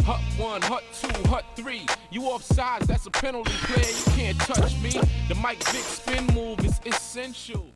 Hut 1, Hut 2, Hut 3. You offsides, that's a penalty, player. You can't touch me. The Mike Vick spin move is essential.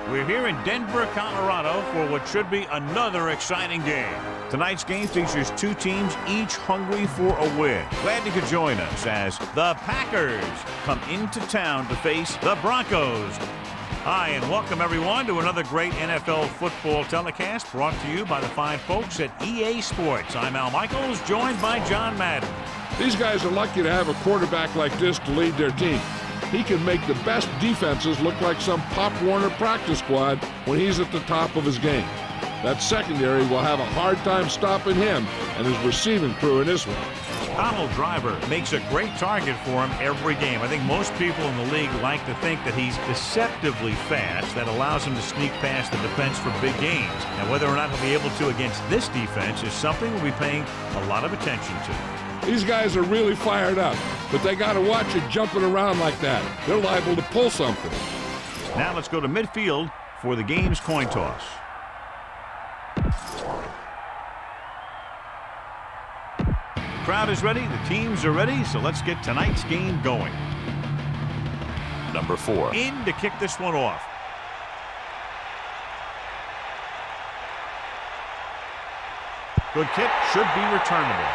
We're here in Denver, Colorado for what should be another exciting game. Tonight's game features two teams, each hungry for a win. Glad you could join us as the Packers come into town to face the Broncos. Hi, and welcome everyone to another great NFL football telecast brought to you by the fine folks at EA Sports. I'm Al Michaels, joined by John Madden. These guys are lucky to have a quarterback like this to lead their team. He can make the best defenses look like some Pop Warner practice squad when he's at the top of his game. That secondary will have a hard time stopping him and his receiving crew in this one. Donald Driver makes a great target for him every game. I think most people in the league like to think that he's deceptively fast. That allows him to sneak past the defense for big gains. Now, whether or not he'll be able to against this defense is something we'll be paying a lot of attention to. These guys are really fired up, but they got to watch it jumping around like that. They're liable to pull something. Now let's go to midfield for the game's coin toss. Crowd is ready, the teams are ready, so let's get tonight's game going. Number 4. In to kick this one off. Good kick, should be returnable.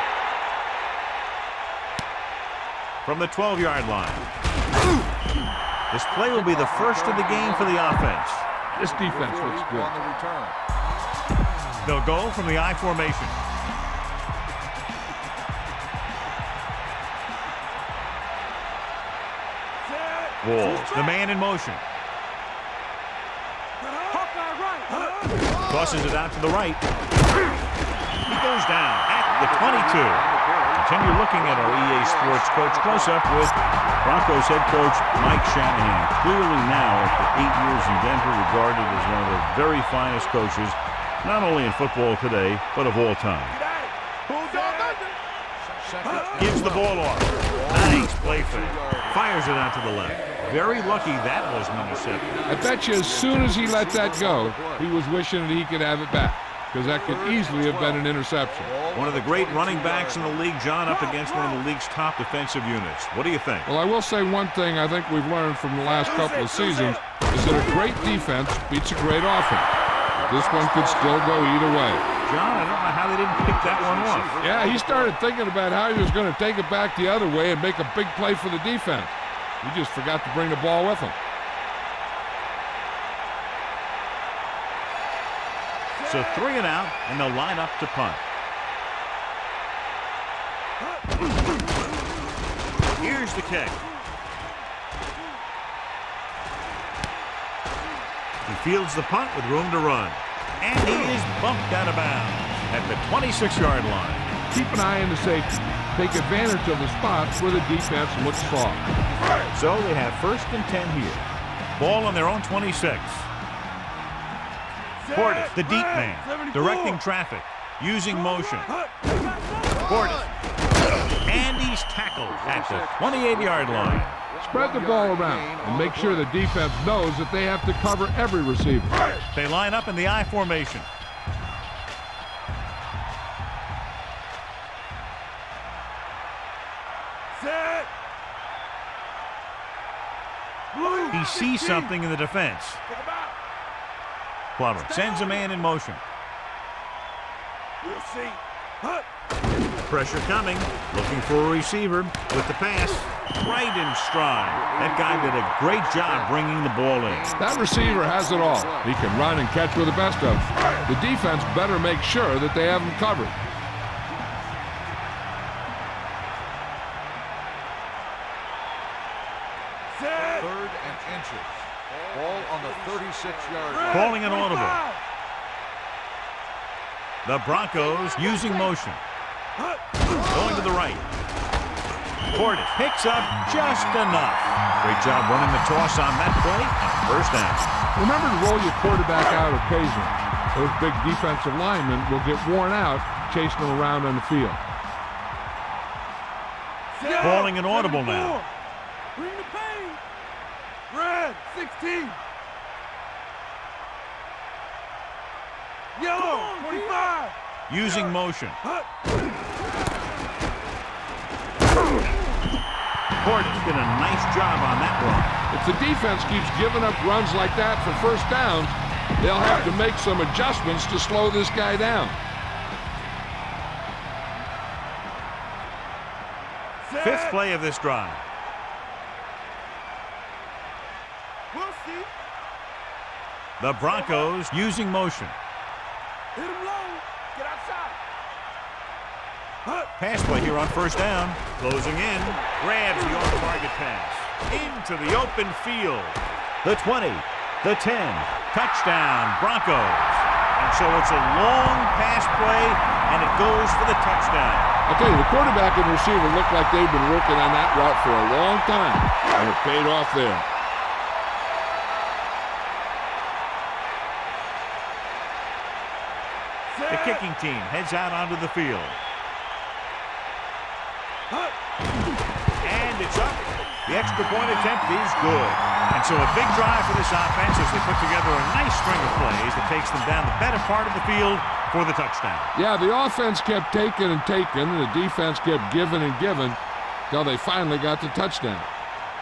From the 12-yard line. This play will be the first of the game for the offense. This defense looks good. They'll go from the I formation. Walls, the man in motion. Tosses it out to the right. He goes down at the 22. Continue looking at our EA Sports coach close-up with Broncos head coach Mike Shanahan. Clearly now, after 8 years in Denver, regarded as one of the very finest coaches, not only in football today, but of all time. Gives the ball off. Nice play fake. Fires it out to the left. Very lucky that wasn't intercepted. I bet you as soon as he let that go, he was wishing that he could have it back, because that could easily have been an interception. One of the great running backs in the league, John, up against one of the league's top defensive units. What do you think? Well, I will say one thing I think we've learned from the last couple of seasons is that a great defense beats a great offense. This one could still go either way. John, I don't know how they didn't pick that one off. Yeah, he started thinking about how he was going to take it back the other way and make a big play for the defense. He just forgot to bring the ball with him. So 3 and out, and they'll line up to punt. Here's the kick. He fields the punt with room to run. And he is bumped out of bounds at the 26-yard line. Keep an eye on the safety. Take advantage of the spots where the defense looks soft. So they have 1st and 10 here. Ball on their own 26. Portis, the deep man, directing traffic, using motion. Portis. And he's tackled at the 28-yard line. Spread the ball around and make sure the defense knows that they have to cover every receiver. They line up in the I formation. He sees something in the defense. Plummer sends a man in motion. Pressure coming, looking for a receiver with the pass, right in stride. That guy did a great job bringing the ball in. That receiver has it all. He can run and catch with the best of them. The defense better make sure that they have him covered. Third and inches. Ball on the 36-yard line. Calling an audible. The Broncos using motion. Going to the right. Portis picks up just enough. Great job running the toss on that play, and first down. Remember to roll your quarterback out occasionally. Those big defensive linemen will get worn out chasing them around on the field. Calling an audible now. Bring the pain. Red, 16. Yellow, 25. Using motion. Portis did a nice job on that one. If the defense keeps giving up runs like that for first downs, they'll have to make some adjustments to slow this guy down. Fifth play of this drive. We'll see. The Broncos using motion. Hit him low. Get outside. Pass play here on first down. Closing in. Grabs the on-target pass. Into the open field. The 20. The 10. Touchdown, Broncos. And so it's a long pass play, and it goes for the touchdown. I'll tell you, the quarterback and receiver look like they've been working on that route for a long time, and it paid off there. The kicking team heads out onto the field. And it's up. The extra point attempt is good. And so a big drive for this offense as they put together a nice string of plays that takes them down the better part of the field for the touchdown. Yeah, the offense kept taking and taking, and the defense kept giving and giving until they finally got the touchdown.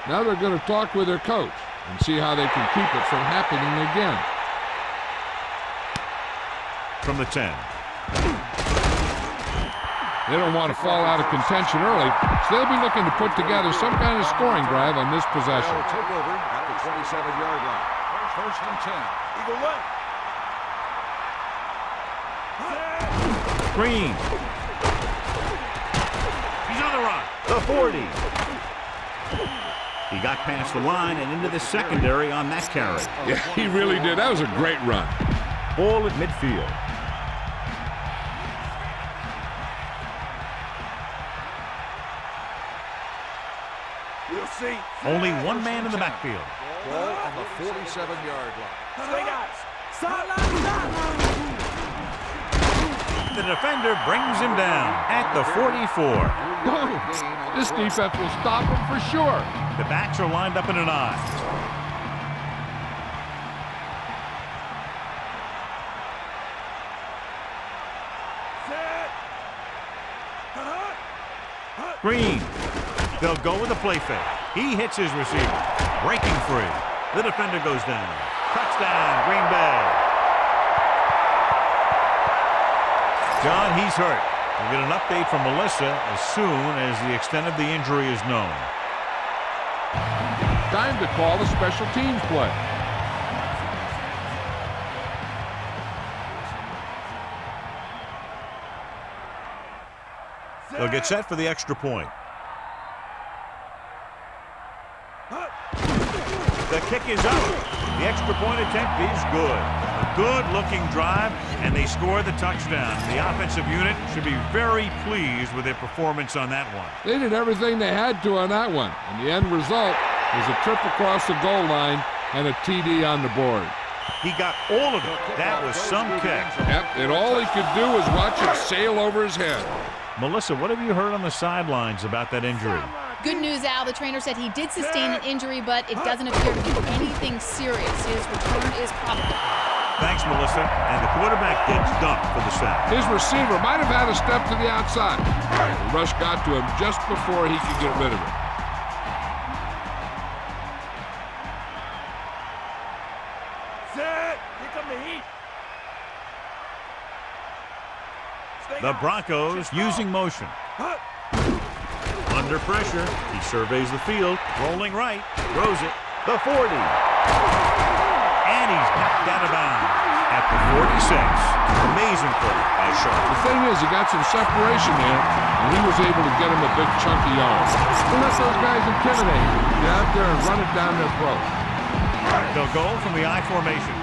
Now they're going to talk with their coach and see how they can keep it from happening again. From the 10. They don't want to fall out of contention early, so they'll be looking to put together some kind of scoring drive on this possession. They'll take over at the 27-yard line. First and 10. Eagle left. Green. He's on the run. The 40. He got past the line and into the secondary on that carry. Yeah, he really did. That was a great run. Ball at midfield. We'll see. Only one man in the backfield. Ball on the 47-yard line. Stay guys. Sideline, sideline. The defender brings him down at the 44. Boom. This defense will stop him for sure. The backs are lined up in an I. Green. They'll go with a play fake. He hits his receiver. Breaking free. The defender goes down. Touchdown, Green Bay. John, he's hurt. We'll get an update from Melissa as soon as the extent of the injury is known. Time to call the special teams play. They'll get set for the extra point. The kick is out. The extra point attempt is good. A good-looking drive, and they score the touchdown. The offensive unit should be very pleased with their performance on that one. They did everything they had to on that one, and the end result was a trip across the goal line and a TD on the board. He got all of it. That was some kick. Yep, and all he could do was watch it sail over his head. Melissa, what have you heard on the sidelines about that injury? Good news, Al. The trainer said he did sustain an injury, but it doesn't appear to be anything serious. His return is probable. Thanks, Melissa. And the quarterback gets dumped for the sack. His receiver might have had a step to the outside. The rush got to him just before he could get rid of it. Set. Here come the heat. The Broncos using motion. Under pressure, he surveys the field, rolling right, throws it, the 40. And he's knocked out of bounds at the 46. Amazing play by Sharp. The thing is, he got some separation there, and he was able to get him a big chunky yard. Don't let those guys intimidate you. Get out there and run it down their throat. They'll go from the I formation.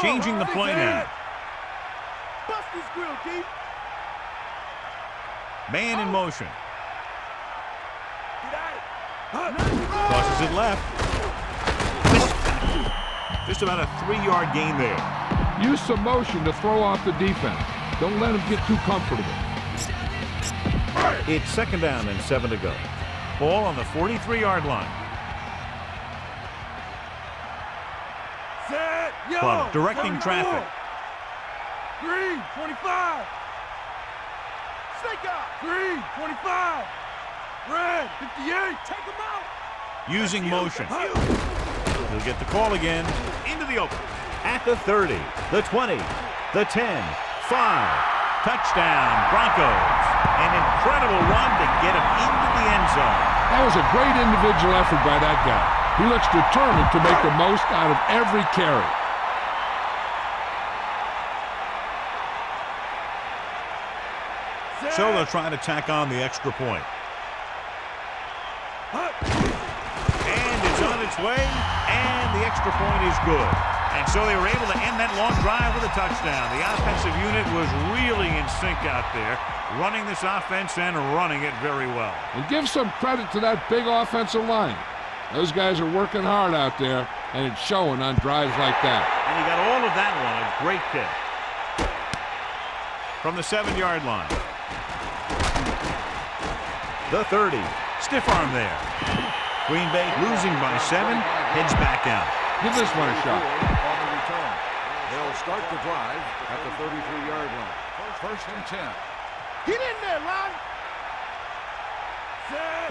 Changing the play now. Bust this grill, deep. Man in motion. Get at it. Crosses it left. Just about a 3-yard gain there. Use some motion to throw off the defense. Don't let him get too comfortable. It's second down and 7 to go. Ball on the 43-yard line. Set. Yo. Clock directing traffic. Green, 25. Snake out. Green, 25. Red, 58. Take him out. Using motion. He'll get the call again. Into the open. At the 30, the 20, the 10, 5. Touchdown, Broncos. An incredible run to get him into the end zone. That was a great individual effort by that guy. He looks determined to make the most out of every carry. So they'll try to tack on the extra point. And it's on its way, and the extra point is good. And so they were able to end that long drive with a touchdown. The offensive unit was really in sync out there, running this offense and running it very well. And give some credit to that big offensive line. Those guys are working hard out there, and it's showing on drives like that. And he got all of that one, a great kick. From the 7-yard line. The 30, stiff arm there. Green Bay losing by 7, heads back out. Give this one a shot. On the return. They'll start the drive at the 33-yard line. First and 10. Get in there, Ron.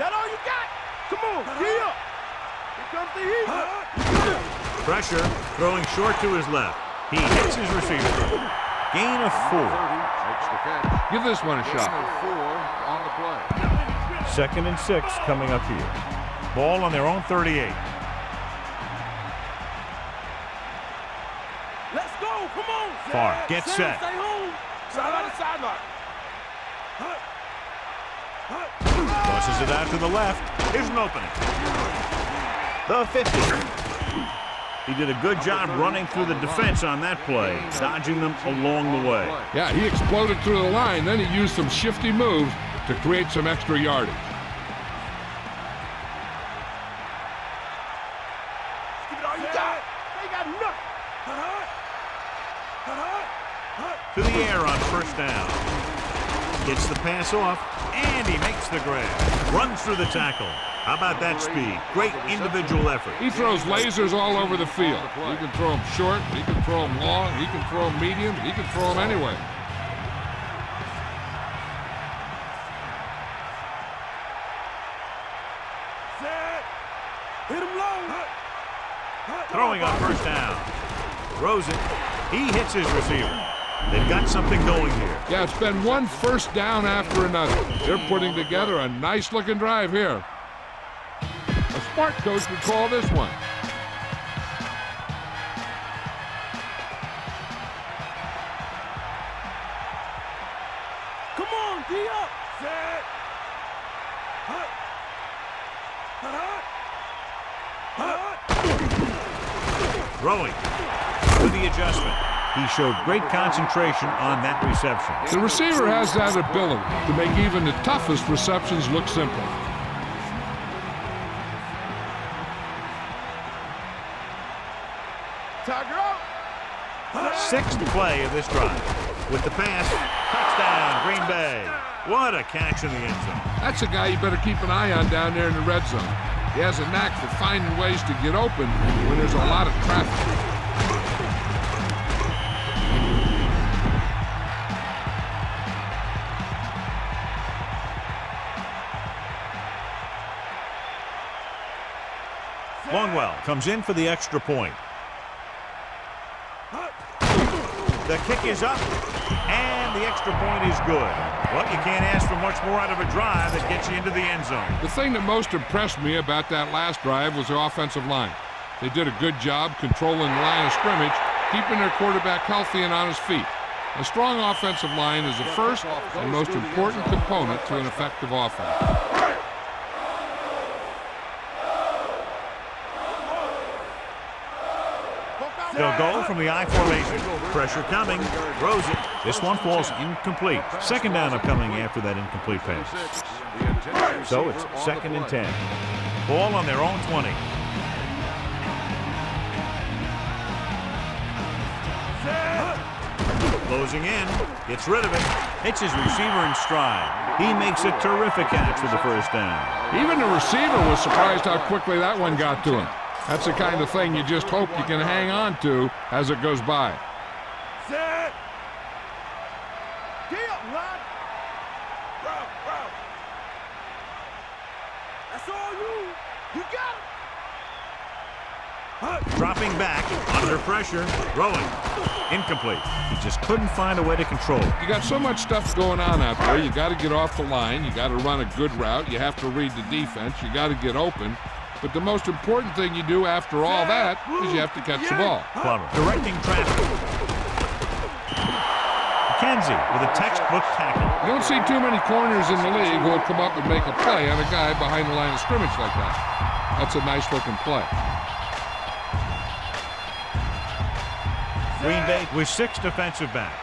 That all you got? Come on, get up. Here comes the heat. Pressure, throwing short to his left. He hits his receiver. Gain of 4. Makes the catch. Give this one a Gain shot. of 4 on the play. 2nd and 6 coming up here. Ball on their own 38. Let's go, come on. Favre gets set. Stay home. Sideline to sideline. Tosses it out to the left. Here's an opening. The 50. He did a good job running through the defense on that play, dodging them along the way. Yeah, he exploded through the line. Then he used some shifty moves to create some extra yardage. Give it all you got. They got nothing. To the air on first down. Gets the pass off, and he makes the grab. Runs through the tackle. How about that speed? Great individual effort. He throws lasers all over the field. He can throw them short, he can throw them long, he can throw them medium, he can throw them anyway. Hit him low. Throwing on first down. Throws it. He hits his receiver. They've got something going here. Yeah, it's been one first down after another. They're putting together a nice-looking drive here. A smart coach would call this one. Come on, D up. Set. Throwing. To the adjustment. He showed great concentration on that reception. The receiver has that ability to make even the toughest receptions look simple. Tiger out. 6th play of this drive. With the pass, touchdown, Green Bay. What a catch in the end zone. That's a guy you better keep an eye on down there in the red zone. He has a knack for finding ways to get open when there's a lot of traffic. Longwell comes in for the extra point. The kick is up, and the extra point is good. Well, you can't ask for much more out of a drive that gets you into the end zone. The thing that most impressed me about that last drive was the offensive line. They did a good job controlling the line of scrimmage, keeping their quarterback healthy and on his feet. A strong offensive line is the first and most important component to an effective offense. They'll go from the I formation. Pressure coming. Throws it. This one falls incomplete. Second down upcoming after that incomplete pass. So it's 2nd and 10. Ball on their own 20. Closing in. Gets rid of it. Hits his receiver in stride. He makes a terrific catch for the first down. Even the receiver was surprised how quickly that one got to him. That's the kind of thing you just hope you can hang on to as it goes by. Set. Get up, lad. Bro. That's all you. You got it. Dropping back, under pressure, throwing. Incomplete. He just couldn't find a way to control it. You got so much stuff going on out there. You got to get off the line. You got to run a good route. You have to read the defense. You got to get open. But the most important thing you do after all that is you have to catch the ball. Plummer directing traffic. McKenzie with a textbook tackle. You don't see too many corners in the league who will come up and make a play on a guy behind the line of scrimmage like that. That's a nice-looking play. Green Bay with 6 defensive backs.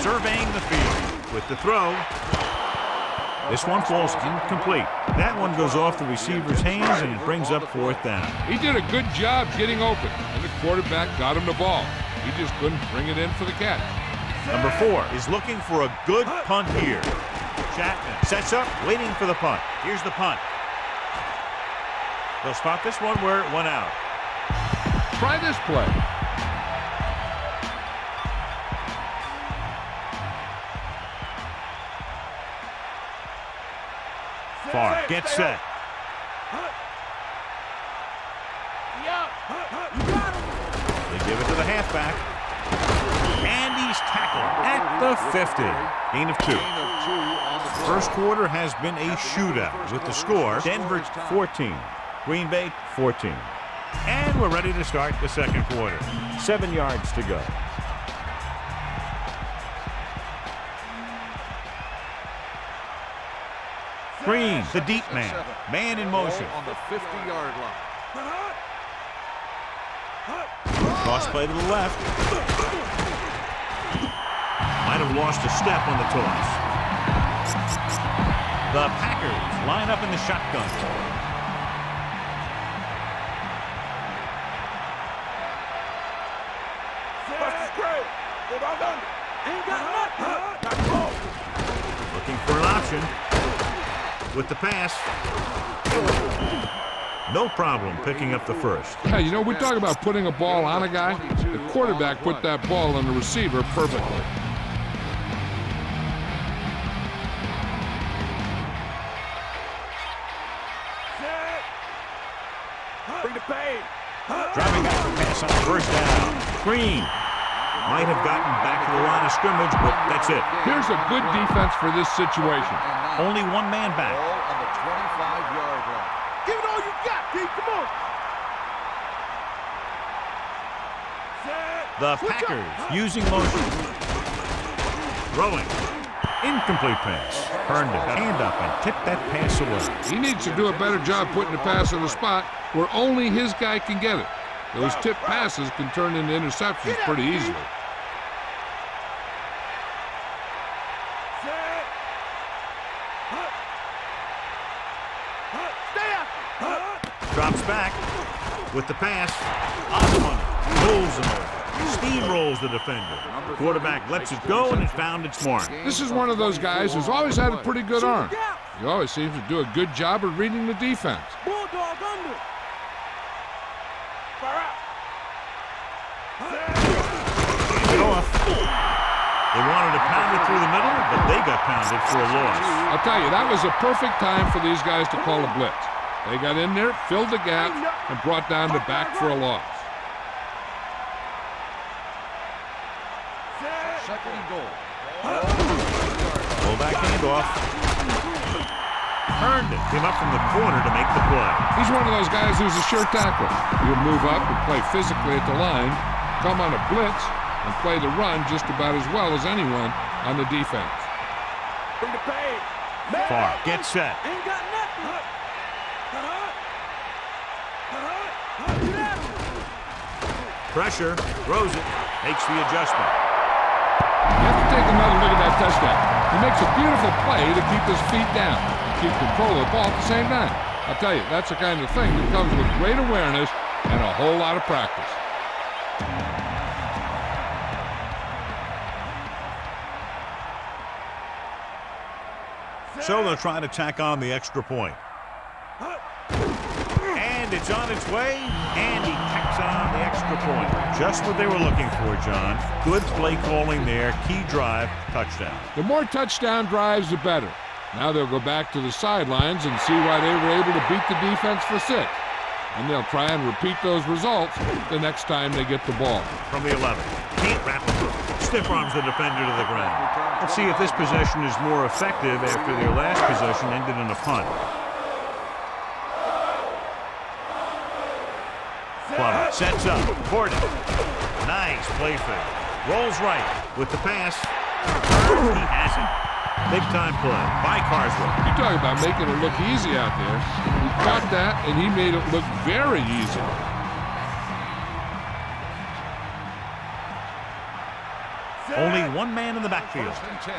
Surveying the field with the throw. This one falls incomplete. That one goes off the receiver's hands and brings up 4th down. He did a good job getting open, and the quarterback got him the ball. He just couldn't bring it in for the catch. Number 4 is looking for a good punt here. Chapman sets up, waiting for the punt. Here's the punt. They'll spot this one where it went out. Try this play. Favre gets set. They give it to the halfback. And he's tackled at the 50. Gain of 2. First quarter has been a shootout with the score Denver 14, Green Bay 14. And we're ready to start the second quarter. 7 yards to go. Green, the deep man. Man in motion. On the 50-yard line. Cross play to the left. Might have lost a step on the toss. The Packers line up in the shotgun. Looking for an option. With the pass. No problem picking up the first. Yeah, you know, we talk about putting a ball on a guy. The quarterback put that ball on the receiver perfectly. Driving back the pass on the first down. Green might have gotten back to the line of scrimmage, but that's it. Here's a good defense for this situation. Only one man back. Ball on the 25-yard line. Give it all you got, D. Come on. The Packers using motion. Throwing. Incomplete pass. Earned it. Hand up and tipped that pass away. He needs to do a better job putting the pass in a spot where only his guy can get it. Those tip passes can turn into interceptions pretty easily. Drops back with the pass. On the money. Rolls him over. Steamrolls the defender. The quarterback lets it go, and it found its mark. This is one of those guys who's always had a pretty good arm. He always seems to do a good job of reading the defense. Bulldog under. Hand it off. They wanted to pound it through the middle, but they got pounded for a loss. I'll tell you, that was a perfect time for these guys to call a blitz. They got in there, filled the gap, and brought down the back for a loss. Second and goal. Fullback handoff. Earned it. Came up from the corner to make the play. He's one of those guys who's a sure tackler. He'll move up and play physically at the line, come on a blitz, and play the run just about as well as anyone on the defense. Favre gets set. Pressure. Throws it. Makes the adjustment. You have to take another look at that touchdown. He makes a beautiful play to keep his feet down, keep control of the ball at the same time. I'll tell you, that's the kind of thing that comes with great awareness and a whole lot of practice. So they'll try to tack on the extra point. And it's on its way, and he tacks on the extra point. Just what they were looking for, John. Good play calling there. Key drive, touchdown. The more touchdown drives, the better. Now they'll go back to the sidelines and see why they were able to beat the defense for 6. And they'll try and repeat those results the next time they get the ball. From the 11. Can't wrap it through. Stiff arms the defender to the ground. Let's see if this possession is more effective after their last possession ended in a punt. Plummer sets up. Portis. Nice play fake. Rolls right with the pass. He has it. Big time play by Carswell. You're talking about making it look easy out there. He caught that, and he made it look very easy. Only one man in the backfield. 1st and 10.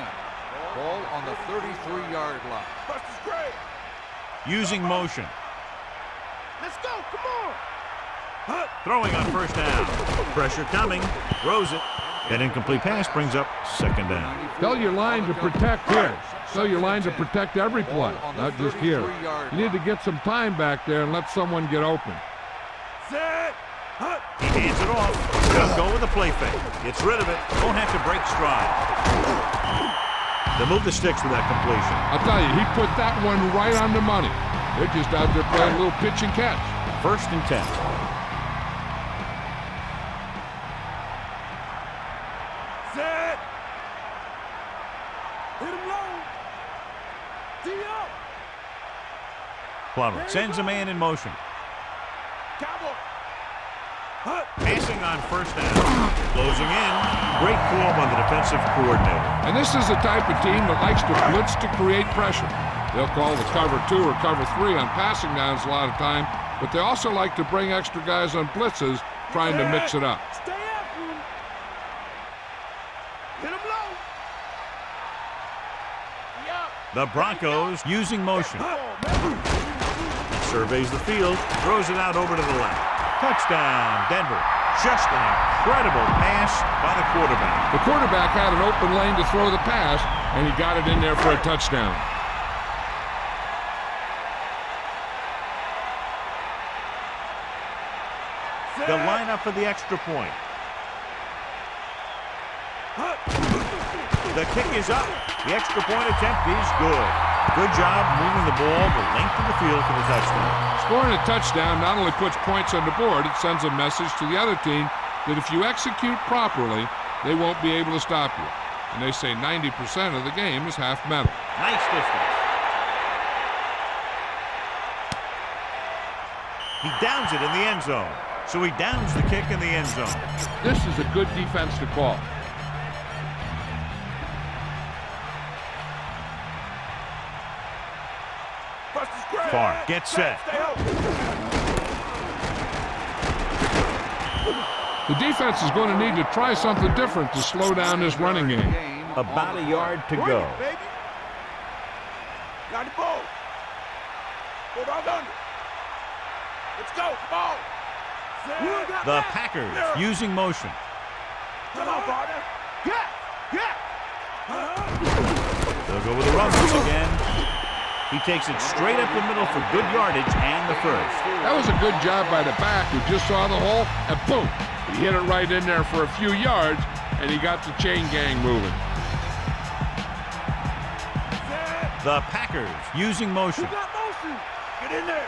Ball on the 33-yard line. Using motion. Let's go. Come on. Throwing on 1st down. Pressure coming. Throws it. That incomplete pass brings up 2nd down. Tell your line to protect here. Tell your line to protect every play, not just here. You need to get some time back there and let someone get open. He hands it off. They'll go with a play fake. Gets rid of it. Won't have to break stride. They'll move the sticks with that completion. I'll tell you, he put that one right on the money. They're just out there playing a little pitch and catch. 1st and 10. Plummer sends a man in motion. Passing on 1st down. Closing in. Great call by the defensive coordinator. And this is the type of team that likes to blitz to create pressure. They'll call the cover 2 or cover 3 on passing downs a lot of time, but they also like to bring extra guys on blitzes, trying to mix it up. Stay after him. Hit him low. The Broncos using motion. Surveys the field, throws it out over to the left. Touchdown, Denver. Just an incredible pass by the quarterback. The quarterback had an open lane to throw the pass, and he got it in there for a touchdown. They'll line up for the extra point. The kick is up. The extra point attempt is good. Good job moving the ball the length of the field for the touchdown. Scoring a touchdown not only puts points on the board, it sends a message to the other team that if you execute properly, they won't be able to stop you. And they say 90% of the game is half mental. Nice distance. He downs it in the end zone. So he downs the kick in the end zone. This is a good defense to call. Favre gets set. The defense is going to need to try something different to slow down this running game. About a yard to go. Got the ball. Hold on under. Let's go. Come on. The Packers using motion. Come on, partner. Yeah. They'll go with the run once again. He takes it straight up the middle for good yardage and the first. That was a good job by the back who just saw the hole, and boom, he hit it right in there for a few yards, and he got the chain gang moving. The Packers using motion. You got motion. Get in there.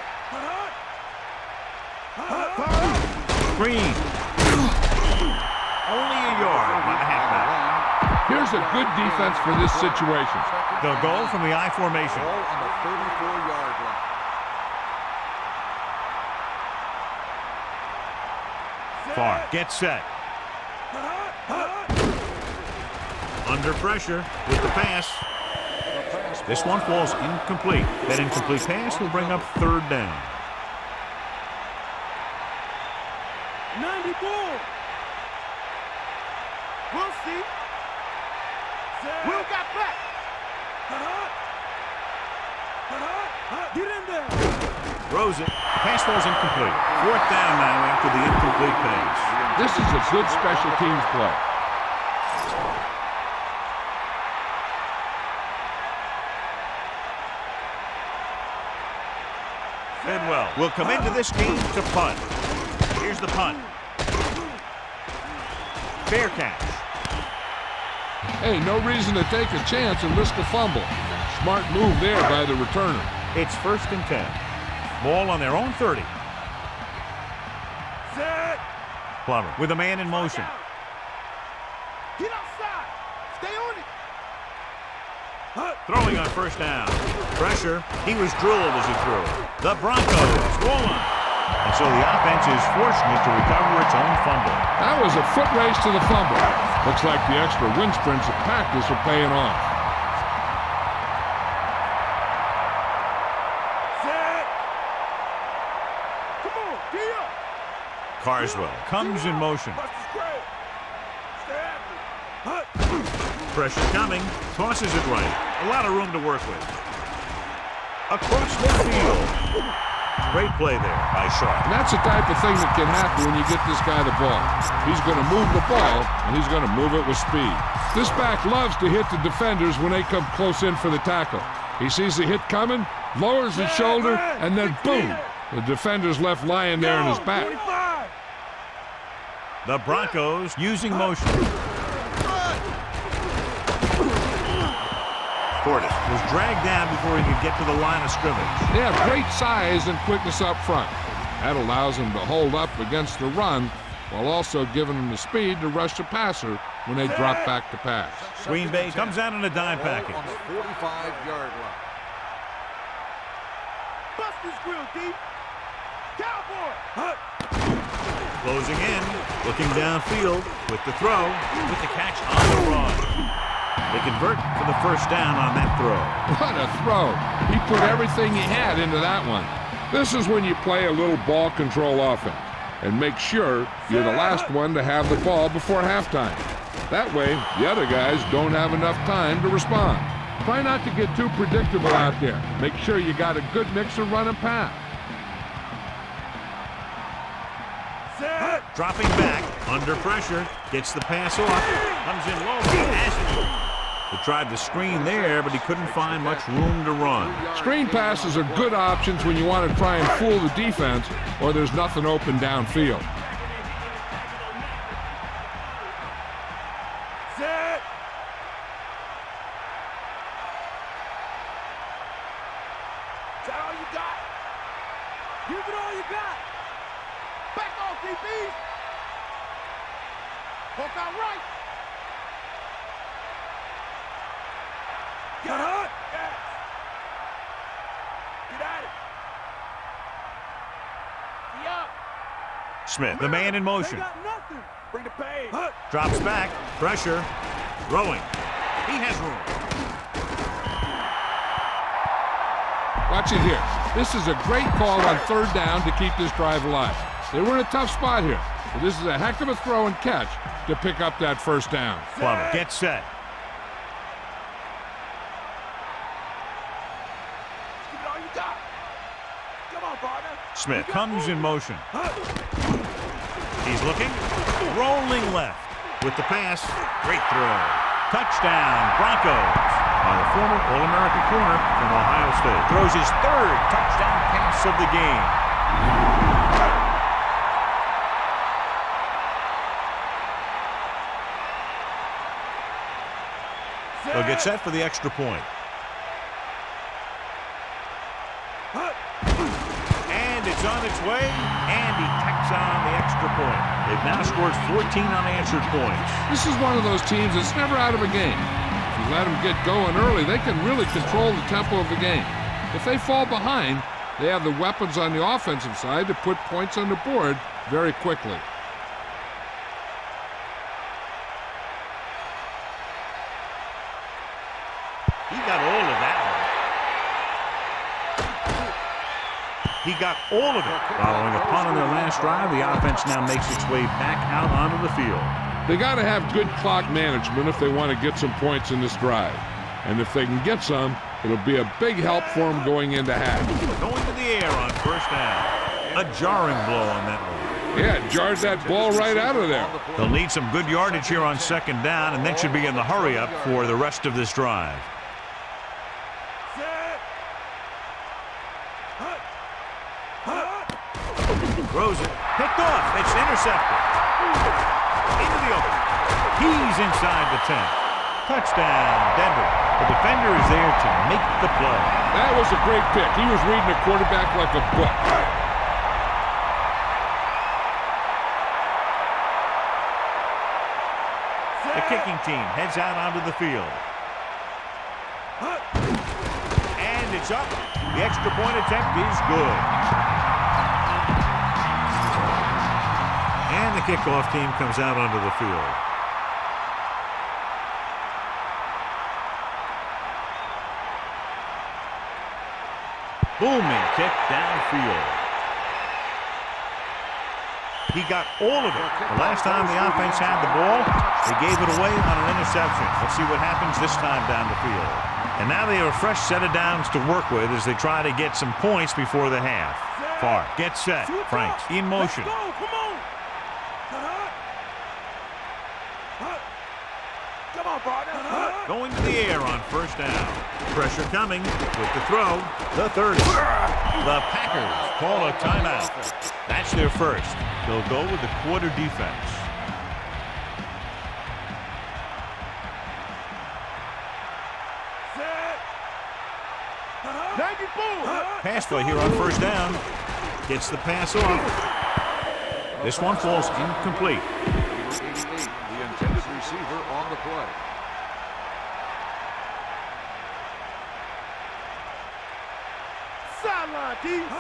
Green. Only a yard by the halfback. Here's a good defense for this situation. They'll go from the I formation. Ball on the 34-yard line. Favre gets set. Under pressure with the pass. This one falls incomplete. That incomplete pass will bring up 3rd down. 90 ball. We'll see. Will got back. Get in there. Throws it. Pass falls incomplete. 4th down now after the incomplete pass. This is a good special teams play. Bidwell will come into this game to punt. Here's the punt. Fair catch. Hey, no reason to take a chance and risk a fumble. Smart move there by the returner. It's 1st and 10. Ball on their own 30. Set. Plummer with a man in motion. Get outside. Stay on it. Throwing on 1st down. Pressure. He was drilled as he threw. The Broncos roll on. And so the offense is fortunate to recover its own fumble. That was a foot race to the fumble. Looks like the extra wind sprints at practice are paying off. Set. Come on, get up. Carswell comes in motion. Bust is great. Stay after it. Pressure coming. Tosses it right. A lot of room to work with. Across midfield. Great play there by Sharp. And that's the type of thing that can happen when you get this guy the ball. He's going to move the ball, and he's going to move it with speed. This back loves to hit the defenders when they come close in for the tackle. He sees the hit coming, lowers his shoulder, and then boom, the defender's left lying there in his back. The Broncos using motion. Portis was dragged down before he could get to the line of scrimmage. They have great size and quickness up front. That allows them to hold up against the run while also giving them the speed to rush the passer when they drop back to pass. Green Bay comes out in a dime package. On the 45-yard line. Bust his grill, deep. Cowboy. Closing in, looking downfield with the throw, with the catch on the run. They convert for the 1st down on that throw. What a throw. He put everything he had into that one. This is when you play a little ball control offense and make sure you're the last one to have the ball before halftime. That way, the other guys don't have enough time to respond. Try not to get too predictable out there. Make sure you got a good mix of run and pass. Dropping back, under pressure, gets the pass off, comes in low, has it. He tried to screen there, but he couldn't find much room to run. Screen passes are good options when you want to try and fool the defense or there's nothing open downfield. Set. Is that all you got? Give it all you got. Back off, DBs. Poke out right. Get hot. Yes. Get at it. Yup. Smith, the man in motion. They got nothing. Bring the pain. Drops back, pressure, throwing. He has room. Watch it here. This is a great call on 3rd down to keep this drive alive. They were in a tough spot here, but this is a heck of a throw and catch to pick up that 1st down. Plummer gets set. Give it all you got. Come on, partner. Smith comes in motion. He's looking, rolling left with the pass. Great throw. Touchdown, Broncos. By the former All-American corner from Ohio State. Throws his 3rd touchdown pass of the game. They'll get set for the extra point. And it's on its way, and he tacks on the extra point. They've now scored 14 unanswered points. This is one of those teams that's never out of a game. If you let them get going early, they can really control the tempo of the game. If they fall behind, they have the weapons on the offensive side to put points on the board very quickly. He got all of that one. He got all of it. Following a punt on their last drive, the offense now makes its way back out onto the field. They got to have good clock management if they want to get some points in this drive. And if they can get some, it'll be a big help for them going into half. Going to the air on 1st down. A jarring blow on that one. Yeah, it jars that ball right out of there. They'll need some good yardage here on 2nd down, and then should be in the hurry-up for the rest of this drive. Throws it. Picked off. It's intercepted. Into the open. He's inside the 10. Touchdown, Denver. The defender is there to make the play. That was a great pick. He was reading the quarterback like a book. The kicking team heads out onto the field. And it's up. The extra point attempt is good. And the kickoff team comes out onto the field. Booming kick downfield. He got all of it. The last time the offense had the ball, they gave it away on an interception. Let's see what happens this time down the field. And now they have a fresh set of downs to work with as they try to get some points before the half. Favre gets set. Franks in motion. Going to the air on first down. Pressure coming with the throw. The 30. The Packers call a timeout. That's their first. They'll go with the quarter defense. Pass play here on first down. Gets the pass off. This one falls incomplete. The intended receiver on the play.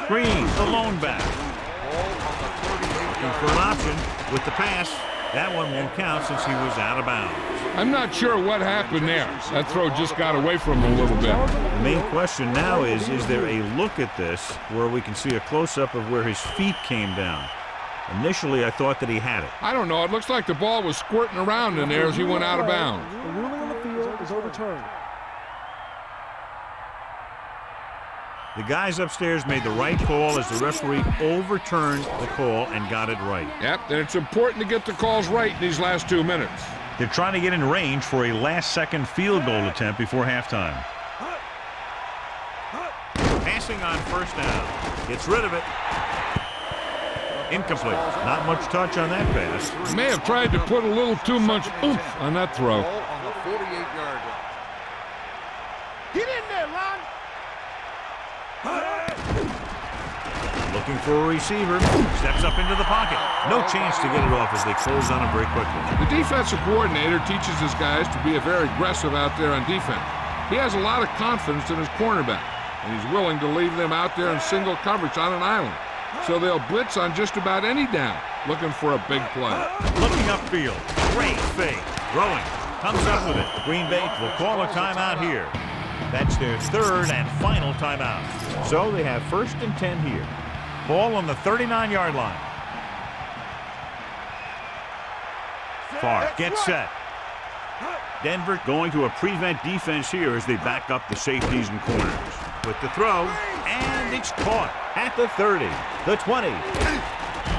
Green, the lone back. Looking for an option with the pass. That one won't count since he was out of bounds. I'm not sure what happened there. That throw just got away from him a little bit. The main question now is there a look at this where we can see a close-up of where his feet came down? Initially, I thought that he had it. I don't know. It looks like the ball was squirting around in there as he went out of bounds. The ruling on the field is overturned. The guys upstairs made the right call as the referee overturned the call and got it right. Yep, and it's important to get the calls right in these last 2 minutes. They're trying to get in range for a last-second field goal attempt before halftime. Passing on first down. Gets rid of it. Incomplete. Not much touch on that pass. He may have tried to put a little too much oomph on that throw. On the 48-yard line. Get in there, Lon. Looking for a receiver. Steps up into the pocket. No chance to get it off as they close on him very quickly. The defensive coordinator teaches his guys to be very aggressive out there on defense. He has a lot of confidence in his cornerback, and he's willing to leave them out there in single coverage on an island. So they'll blitz on just about any down, looking for a big play. Looking upfield. Great fake. Throwing. Comes up with it. Green Bay will call a timeout here. That's their third and final timeout. So they have 1st and 10 here. Ball on the 39-yard line. Favre gets set. Denver going to a prevent defense here as they back up the safeties and corners. With the throw, and it's caught at the 30, the 20.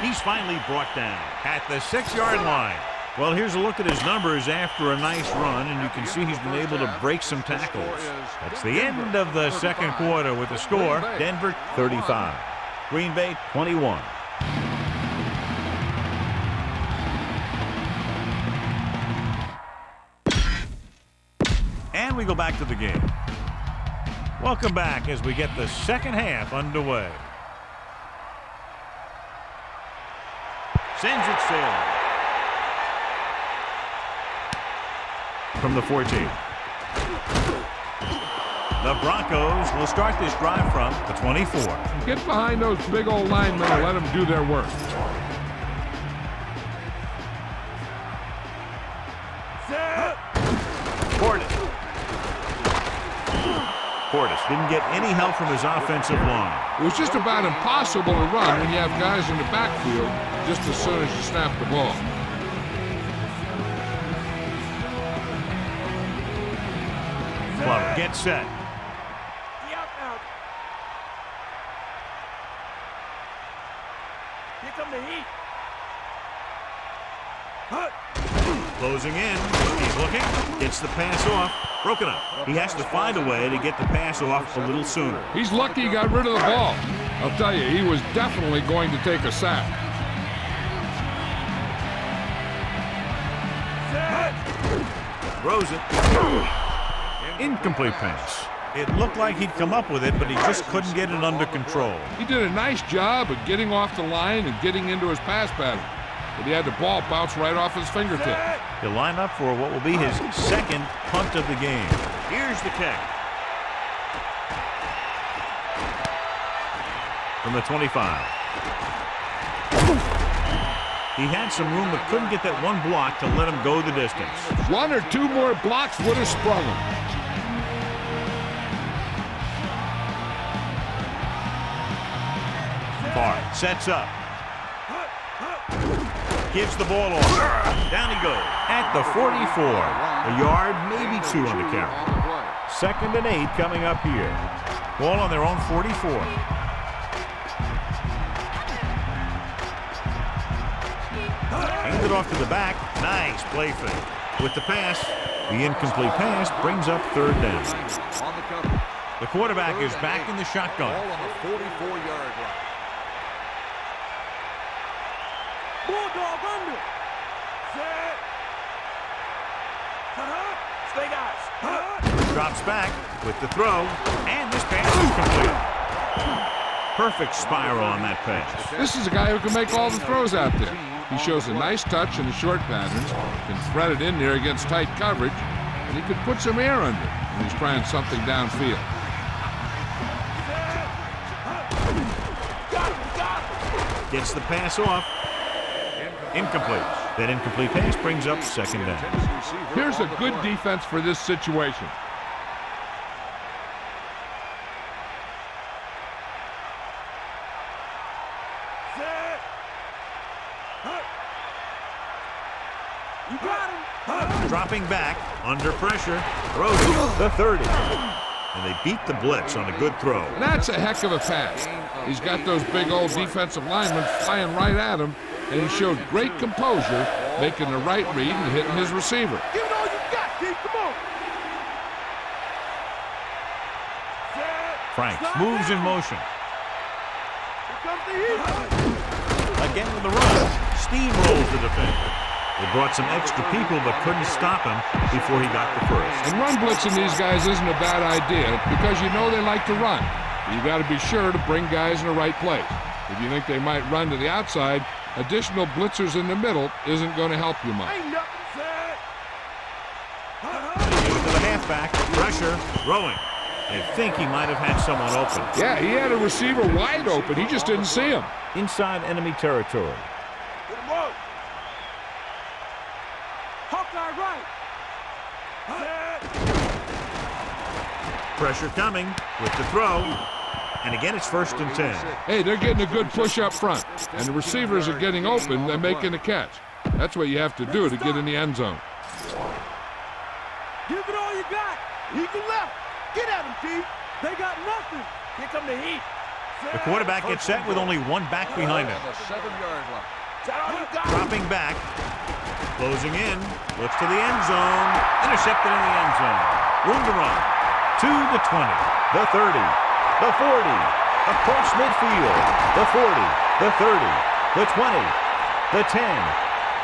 He's finally brought down at the 6-yard line. Well, here's a look at his numbers after a nice run, and you can see he's been able to break some tackles. That's the end of the second quarter with the score, Denver 35, Green Bay 21. And we go back to the game. Welcome back as we get the second half underway. Sends it sailing. From the 14. The Broncos will start this drive from the 24. Get behind those big old linemen and let them do their work. Portis didn't get any help from his offensive line. It was just about impossible to run when you have guys in the backfield just as soon as you snap the ball. Club gets set. Here come the heat. Closing in. He's looking. Gets the pass off. Broken up. He has to find a way to get the pass off a little sooner. He's lucky he got rid of the ball. I'll tell you, he was definitely going to take a sack. Throws it. Incomplete pass. It looked like he'd come up with it, but he just couldn't get it under control. He did a nice job of getting off the line and getting into his pass pattern, but he had the ball bounce right off his fingertip. He'll line up for what will be his second punt of the game. Here's the kick. From the 25. He had some room but couldn't get that one block to let him go the distance. One or two more blocks would have sprung him. Favre sets up. Gives the ball off. Down he goes. At the 44. A yard, maybe two on the carry. 2nd and 8 coming up here. Ball on their own 44. Hand it off to the back. Nice play fake. With the pass, the incomplete pass brings up 3rd down. The quarterback is back in the shotgun. Ball on the 44-yard line. Bulldog under. Set. Stay guys. Drops back with the throw, and this pass is complete. Perfect spiral on that pass. This is a guy who can make all the throws out there. He shows a nice touch in the short patterns, can thread it in there against tight coverage, and he could put some air under when he's trying something downfield. Gets the pass off. Incomplete. That incomplete pass brings up 2nd down. Here's a good defense for this situation. You got him. Dropping back, under pressure, throws it, the 30. And they beat the blitz on a good throw. That's a heck of a pass. He's got those big old defensive linemen flying right at him, and he showed great composure, making the right read and hitting his receiver. Give it all you got, Keith. Come on. Franks moves in motion. Here comes the heat. Again with the run. Steamrolls the defender. They brought some extra people but couldn't stop him before he got the first. And run blitzing these guys isn't a bad idea because you know they like to run. You got to be sure to bring guys in the right place. If you think they might run to the outside, additional blitzers in the middle isn't going to help you much. Ain't nothing said. They give it to the halfback. Pressure. Throwing. I think he might have had someone open. Yeah, he had a receiver wide open. He just didn't see him. Inside enemy territory. Good work. Hawkeye right. Pressure coming with the throw. And again, it's 1st and 10. Hey, they're getting a good push up front, and the receivers are getting open. They're making a catch. That's what you have to do to get in the end zone. Give it all you got. Eagle left. Get at him, Keith. They got nothing. Here come the heat. The quarterback gets set with only one back behind him. The 7-yard line. That's all you got. Dropping back. Closing in. Looks to the end zone. Intercepted in the end zone. Room to run. To the 20. The 30. The 40. Across midfield. The 40. The 30. The 20. The 10.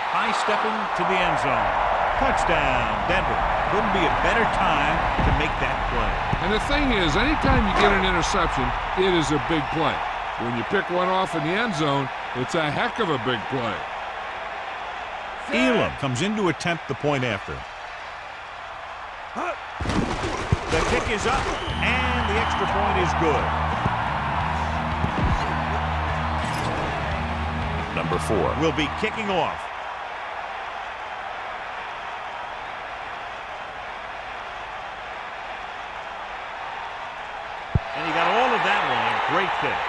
High stepping to the end zone. Touchdown, Denver. Couldn't be a better time to make that play. And the thing is, anytime you get an interception, it is a big play. When you pick one off in the end zone, it's a heck of a big play. Elam comes in to attempt the point after. The kick is up, and the extra point is good. Number 4. Will be kicking off. And he got all of that one. Great kick.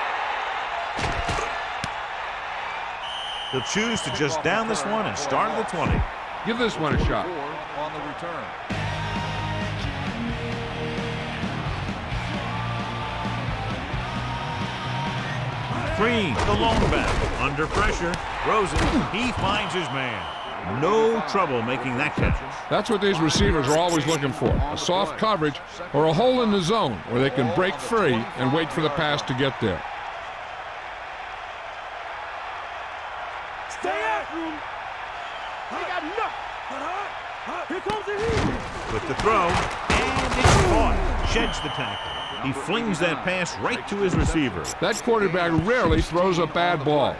He'll choose to just down this one and start at the 20. Give this one a shot. On the return. Green, the lone back, under pressure, throws it. He finds his man. No trouble making that catch. That's what these receivers are always looking for, a soft coverage or a hole in the zone where they can break free and wait for the pass to get there. Stay after him. They got nothing. Here comes the heat. With the throw, and it's caught. Sheds the tackle. He flings that pass right to his receiver. That quarterback rarely throws a bad ball.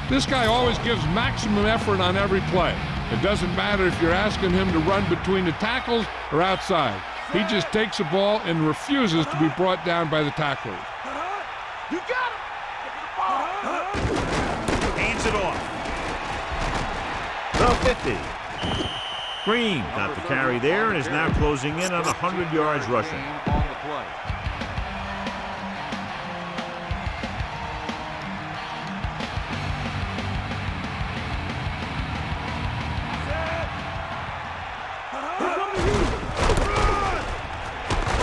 This guy always gives maximum effort on every play. It doesn't matter if you're asking him to run between the tackles or outside. He just takes the ball and refuses to be brought down by the tacklers. You got him. Hands it off. The 50. Green got the carry there and is now closing in on 100 yards rushing. On the play.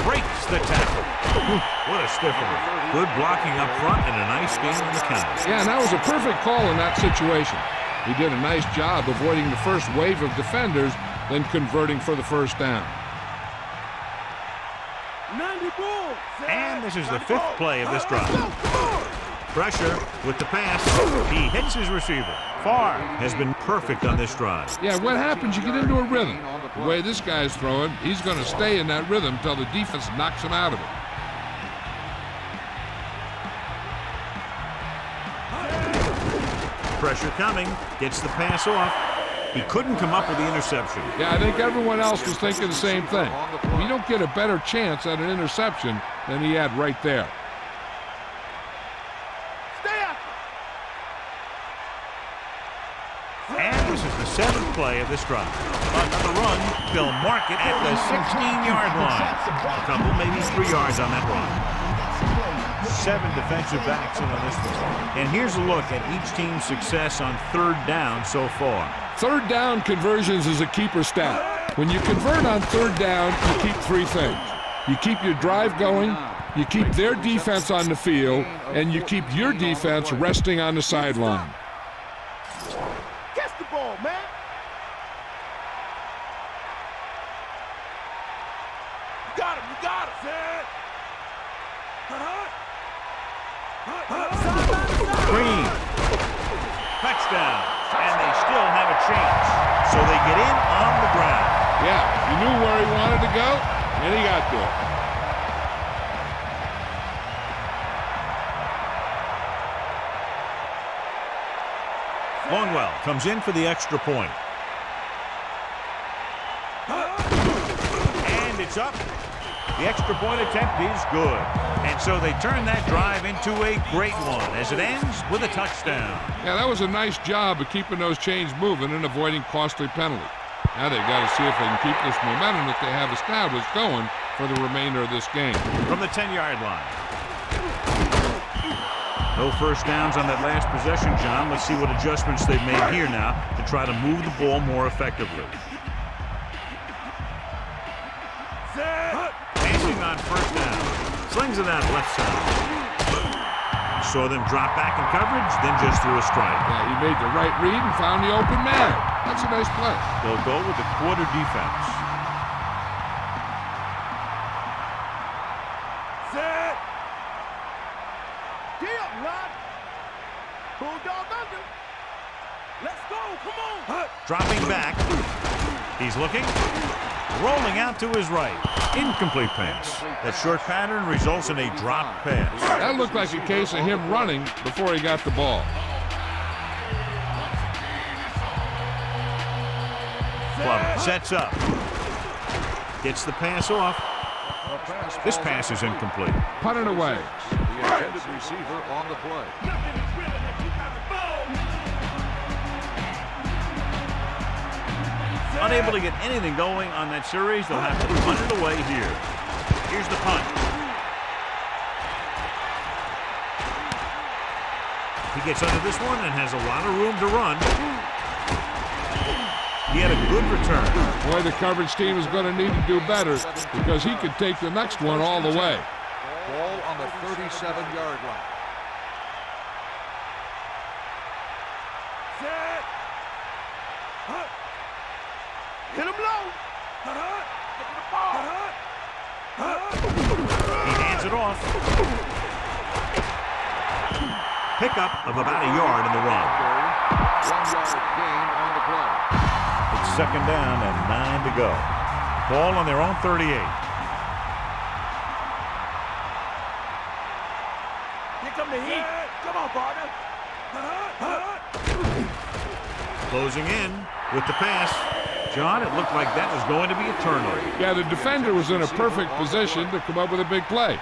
Breaks the tackle. What a stiffer. Good blocking up front and a nice gain on the count. Yeah, and that was a perfect call in that situation. He did a nice job avoiding the first wave of defenders, then converting for the first down. 90 balls. And this is the 5th play of this drive. Pressure with the pass. He hits his receiver. Favre has been perfect on this drive. Yeah, what happens? You get into a rhythm. The way this guy's throwing, he's going to stay in that rhythm until the defense knocks him out of it. Pressure coming. Gets the pass off. He couldn't come up with the interception. Yeah, I think everyone else was thinking the same thing. You don't get a better chance at an interception than he had right there. Stay after. And this is the 7th play of this drive. Another run. They'll mark it at the 16-yard line. A couple, maybe 3 yards on that run. 7 defensive backs in on this one. And here's a look at each team's success on 3rd down so far. 3rd down conversions is a keeper stat. When you convert on 3rd down, you keep 3 things. You keep your drive going, you keep their defense on the field, and you keep your defense resting on the sideline. Catch the ball, man. You got him. You got him. Green. Touchdown. And they still have a chance. So they get in on the ground. Yeah, he knew where he wanted to go, and he got there. Longwell comes in for the extra point. And it's up. The extra point attempt is good. And so they turn that drive into a great one as it ends with a touchdown. Yeah, that was a nice job of keeping those chains moving and avoiding costly penalties. Now they've got to see if they can keep this momentum that they have established going for the remainder of this game. From the 10-yard line. No first downs on that last possession, John. Let's see what adjustments they've made here now to try to move the ball more effectively. Passing on first down. Slings it out left side. Saw them drop back in coverage, then just threw a strike. Yeah, he made the right read and found the open man. That's a nice play. They'll go with the quarter defense. Set. Get up, Rod. Bulldog under. Let's go. Come on. Dropping back. He's looking. Rolling out to his right. Incomplete pass. That short pattern results in a drop pass. That looked like a case of him running before he got the ball. Club sets up. Gets the pass off. This pass is incomplete. Punt it away. The intended receiver on the play. Unable to get anything going on that series, they'll have to punt it away here. Here's the punt. He gets under this one and has a lot of room to run. He had a good return. Boy, the coverage team is going to need to do better because he could take the next one all the way. Ball on the 37-yard line. Set. Hit him low. Get the ball. He hands it off. Pickup of about a yard in the run. 1 yard gain on the play. It's second down and 9 to go. Ball on their own 38. Here come the heat. Come on, partner. Closing in with the pass. John, it looked like that was going to be a turnover. Yeah, the defender was in a perfect position to come up with a big play.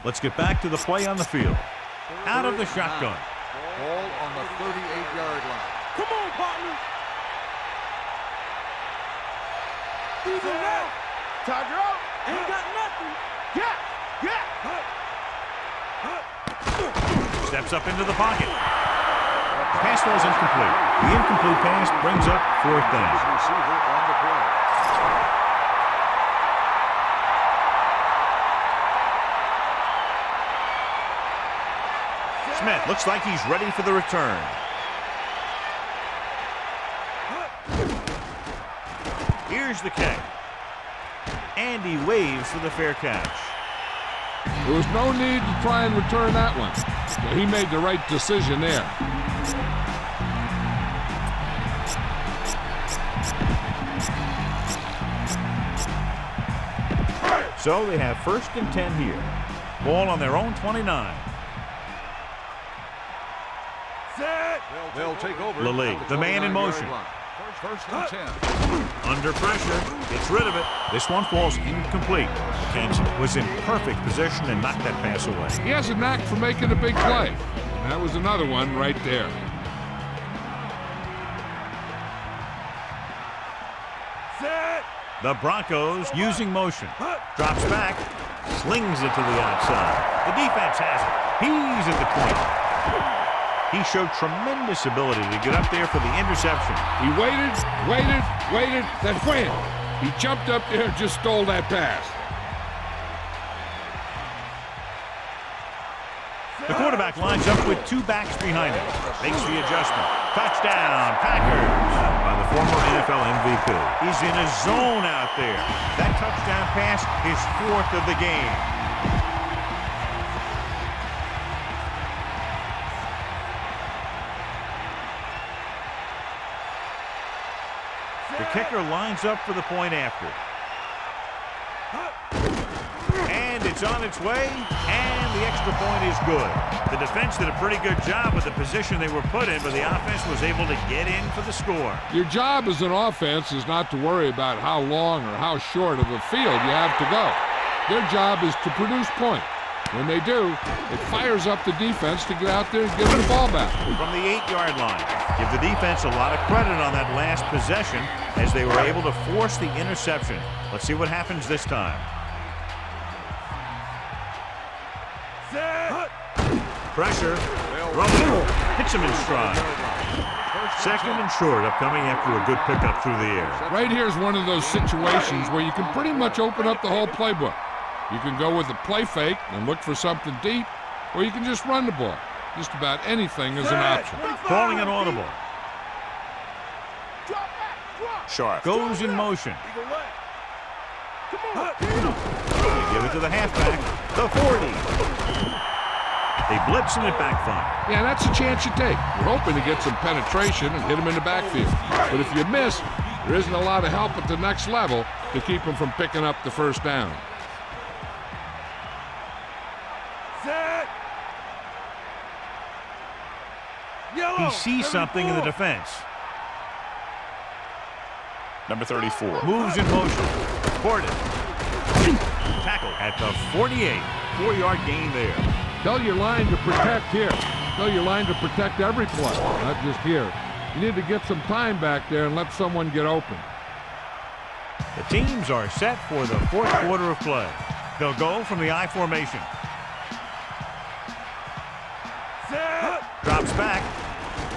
Let's get back to the play on the field. Out of the shotgun. Ball on the 38-yard line. Come on, partner. Easy left. Tiger out. Ain't got nothing. Yeah. Steps up into the pocket. Pass falls incomplete. The incomplete pass brings up fourth down. Receiver on the play. Smith looks like he's ready for the return. Here's the kick. And he waves for the fair catch. There was no need to try and return that one. So he made the right decision there. So they have 1st and 10 here. Ball on their own 29. They'll take over. Lilly, the man in motion. First and 10. Under pressure, gets rid of it. This one falls incomplete. Kansas was in perfect position and knocked that pass away. He has a knack for making a big play. And that was another one right there. The Broncos using motion. Drops back, slings it to the outside. The defense has it. He's at the point. He showed tremendous ability to get up there for the interception. He waited, then wham! He jumped up there and just stole that pass. The quarterback lines up with 2 backs behind him. Makes the adjustment. Touchdown, Packers. By the former NFL MVP. He's in a zone out there. That touchdown pass is 4th of the game. The kicker lines up for the point after. And it's on its way, and the extra point is good. The defense did a pretty good job with the position they were put in, but the offense was able to get in for the score. Your job as an offense is not to worry about how long or how short of a field you have to go. Their job is to produce points. When they do, it fires up the defense to get out there and give them the ball back. From the 8-yard line. Give the defense a lot of credit on that last possession as they were able to force the interception. Let's see what happens this time. Pressure. Rumble. Hits him in stride. 2nd and short upcoming after a good pickup through the air. Right here is one of those situations where you can pretty much open up the whole playbook. You can go with a play fake and look for something deep, or you can just run the ball. Just about anything is an option. Calling an audible. Sharp. Goes in motion. They give it to the halfback. The 40. They blitz and it backfire. Yeah, that's a chance you take. You're hoping to get some penetration and hit them in the backfield. But if you miss, there isn't a lot of help at the next level to keep them from picking up the first down. He sees something in the defense. Number 34. Moves in motion. Portis. Tackle at the 48. 4-yard gain there. Tell your line to protect here. Tell your line to protect every play, not just here. You need to get some time back there and let someone get open. The teams are set for the 4th quarter of play. They'll go from the I formation. Drops back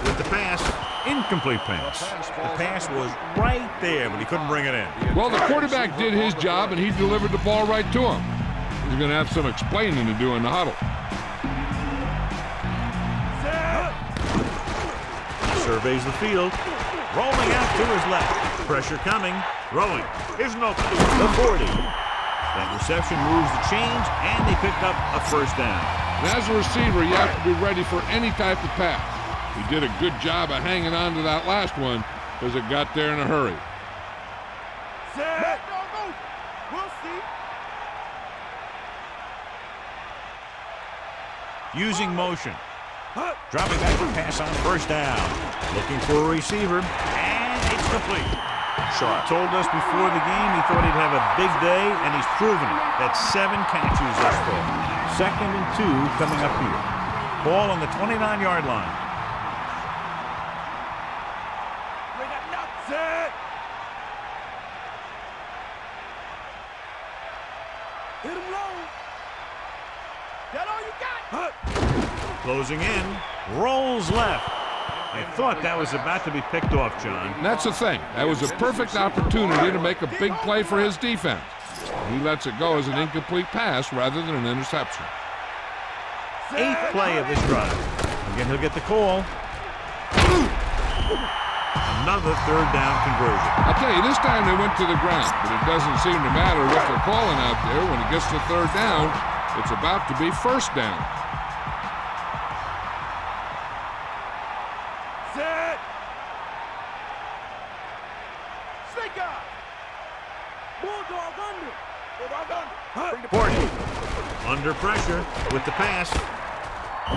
with the pass. Incomplete pass. The pass was right there, but he couldn't bring it in. Well, the quarterback did his job, and he delivered the ball right to him. He's going to have some explaining to do in the huddle. Surveys the field. Rolling out to his left. Pressure coming. Throwing. Here's an open. The 40. That reception moves the chains, and they picked up a first down. And as a receiver, you have to be ready for any type of pass. He did a good job of hanging on to that last one because it got there in a hurry. Set. We'll see. Using motion. Dropping back to pass on first down. Looking for a receiver, and it's complete. Sharp told us before the game he thought he'd have a big day, and he's proven it. That's 7 catches thus far. 2nd and 2 coming up here. Ball on the 29-yard line. Set. Hit him low. That all you got? Closing in. Rolls left. I thought that was about to be picked off, John. And that's the thing. That was a perfect opportunity to make a big play for his defense. He lets it go as an incomplete pass rather than an interception. 8th play of this drive. Again, he'll get the call. Another 3rd down conversion. I'll tell you, this time they went to the ground, but it doesn't seem to matter what they're calling out there. When it gets to 3rd down, it's about to be 1st down. Set. Snake eye. Bulldog under. Bulldog under. Portis under pressure with the pass.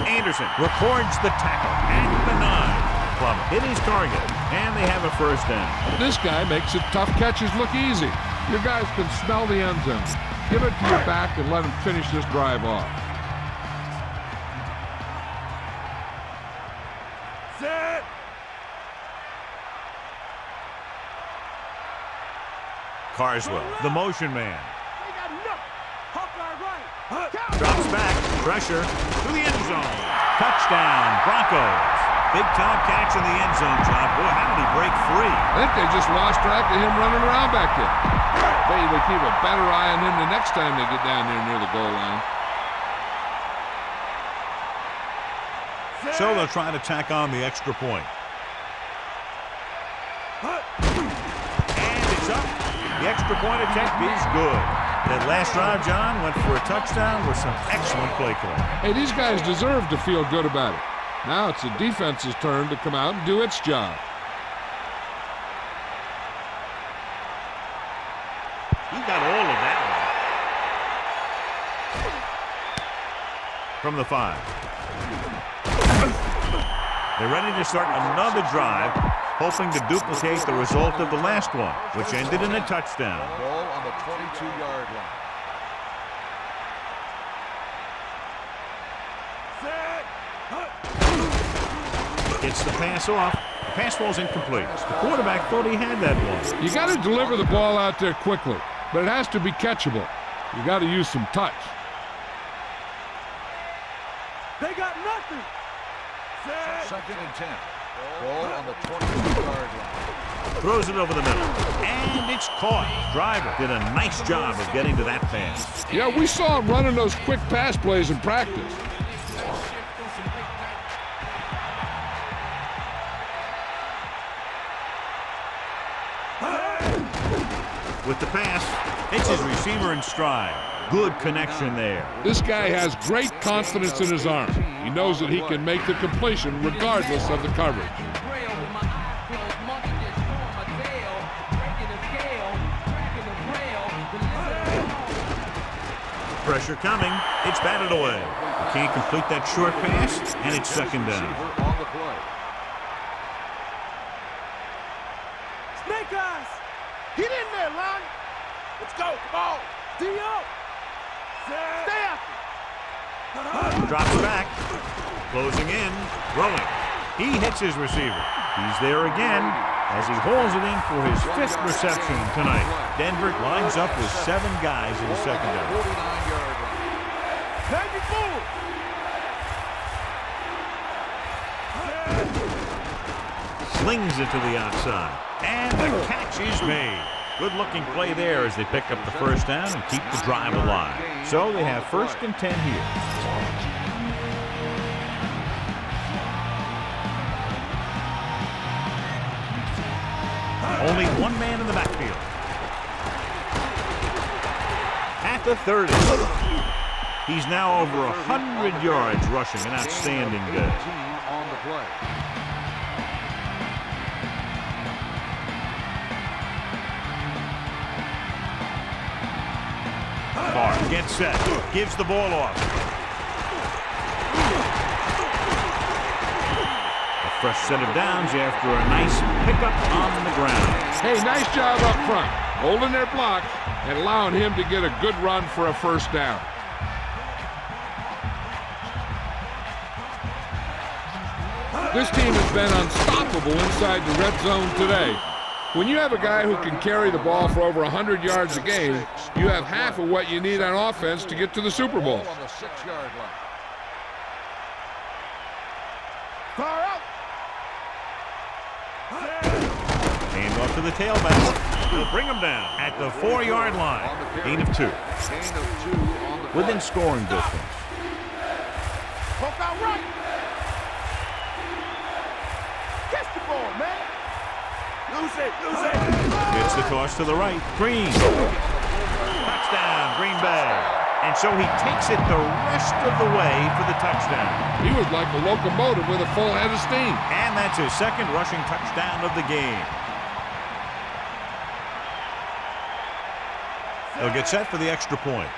Anderson records the tackle at the 9. Plum hit his target, and they have a first down. This guy makes it tough catches look easy. Your guys can smell the end zone. Give it to your back and let him finish this drive off. Set. Carswell, the motion man. They got enough. Hawkeye right. Drops back, pressure to the end zone. Touchdown, Broncos. Big time catch in the end zone, John. Boy, how did he break free? I think they just lost track of him running around back there. I bet you they keep a better eye on him the next time they get down there near the goal line. So they'll try to tack on the extra point. And it's up. The extra point attempt is good. That last drive, John, went for a touchdown with some excellent play calling. Hey, these guys deserve to feel good about it. Now it's the defense's turn to come out and do its job. He got all of that one. From the 5. They're ready to start another drive, hoping to duplicate the result of the last one, which ended in a touchdown. Ball on the 22-yard line. Gets the pass off. The pass ball's incomplete. The quarterback thought he had that one. You got to deliver the ball out there quickly, but it has to be catchable. You got to use some touch. They got nothing. Set. 2nd and 10. Ball on the 22-yard line. Throws it over the middle. And it's caught. Driver did a nice job of getting to that pass. Yeah, we saw him running those quick pass plays in practice. With the pass, it's his receiver in stride. Good connection there. This guy has great confidence in his arm. He knows that he can make the completion regardless of the coverage. Pressure coming. It's batted away. He can't complete that short pass, and it's 2nd down. On the play. Snake eyes. Get in there, Lonnie. Let's go. Come on. D.O. Stay after. Drops back. Closing in. Rolling. He hits his receiver. He's there again as he hauls it in for his 5th reception tonight. Denver lines up with 7 guys in the secondary. 49-yard line. Take it forward. Slings it to the outside. And the catch is made. Good-looking play there as they pick up the first down and keep the drive alive. So they have 1st and 10 here. Only one man in the backfield. At the 30. He's now over 100 yards rushing. An outstanding day. On the play. Carr gets set, gives the ball off. A fresh set of downs after a nice pickup on the ground. Hey, nice job up front, holding their block and allowing him to get a good run for a first down. This team has been unstoppable inside the red zone today. When you have a guy who can carry the ball for over 100 yards a game, you have half of what you need on offense to get to the Super Bowl. On the 6-yard line. Far out. Hand off to the tailback. He'll bring him down at the 4-yard line. Gain of 2. Gain of 2 on the play. Within scoring distance. Poke out right. Catch the ball, man. Lose it. Gets the toss to the right. Green. Touchdown, Green Bay. And so he takes it the rest of the way for the touchdown. He was like a locomotive with a full head of steam. And that's his second rushing touchdown of the game. They'll get set for the extra point.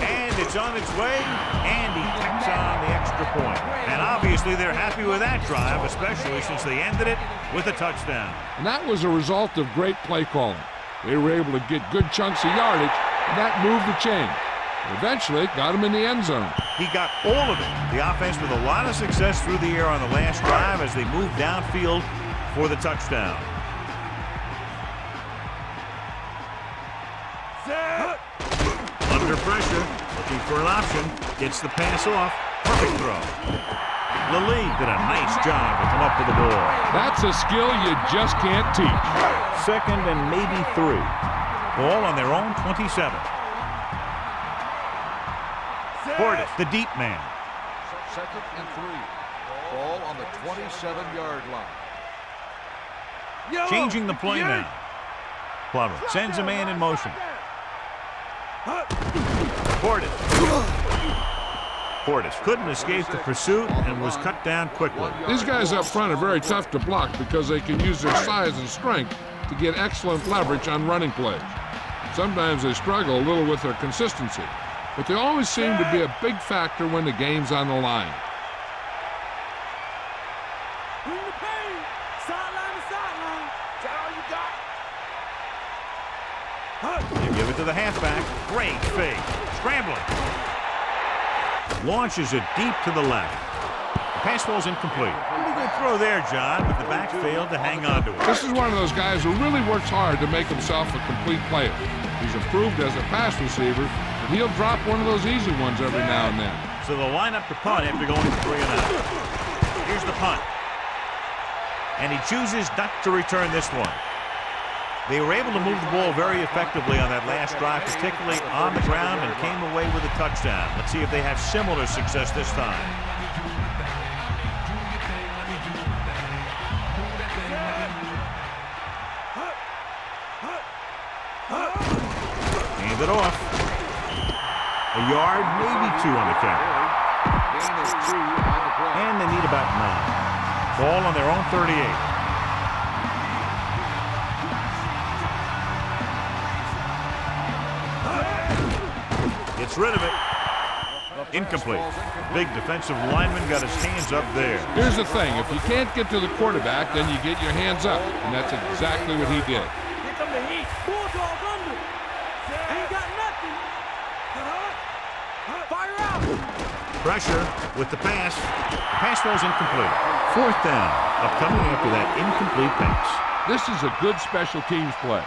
And it's on its way, and he tacks on the extra point. And obviously they're happy with that drive, especially since they ended it with a touchdown. And that was a result of great play calling. They were able to get good chunks of yardage, and that moved the chain. Eventually, got him in the end zone. He got all of it. The offense with a lot of success through the air on the last drive as they moved downfield for the touchdown. Under pressure, looking for an option, gets the pass off. Perfect throw. Lilly did a nice job to come up with the ball. That's a skill you just can't teach. Second and maybe 3. Ball on their own 27. Portis, the deep man. Second and 3. Ball on the 27-yard line. Changing the play now. Plummer sends a man in motion. Portis couldn't escape the pursuit and was cut down quickly. These guys up front are very tough to block because they can use their size and strength to get excellent leverage on running plays. Sometimes they struggle a little with their consistency, but they always seem to be a big factor when the game's on the line. Bring the pain. Sideline to sideline. Is that all you got? They give it to the halfback. Great fake. Scrambling. Launches it deep to the left. The pass ball's incomplete. Pretty good throw there, John, but the back failed to hang on to it. This is one of those guys who really works hard to make himself a complete player. He's improved as a pass receiver, but he'll drop one of those easy ones every now and then. So they'll line up to punt after going 3 and out. Here's the punt. And he chooses not to return this one. They were able to move the ball very effectively on that last drive, particularly on the ground, and came away with a touchdown. Let's see if they have similar success this time. Hand it off. A yard, maybe 2 on the count. Gain of 2 on the play. And they need about 9. Ball on their own 38. Gets rid of it. Incomplete. Big defensive lineman got his hands up there. Here's the thing, if you can't get to the quarterback, then you get your hands up, and that's exactly what he did. Here come the heat. Bulldog under. Ain't got nothing. Fire out. Pressure with the pass. The pass ball's incomplete. 4th down. Upcoming after that incomplete pass. This is a good special teams play.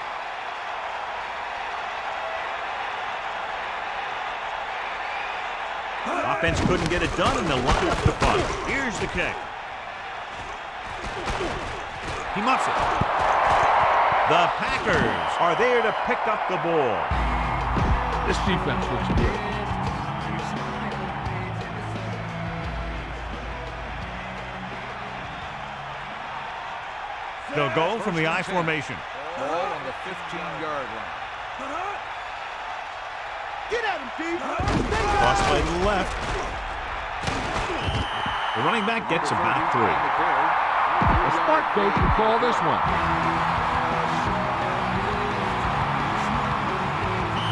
Offense couldn't get it done, and they'll line up the punt. Here's the kick. He muffs it. The Packers are there to pick up the ball. This defense looks good. They'll go from the I formation. Ball on the 15-yard line. Get at him, D. Cross play to the left. The running back gets about 3. The smart coach will call this one.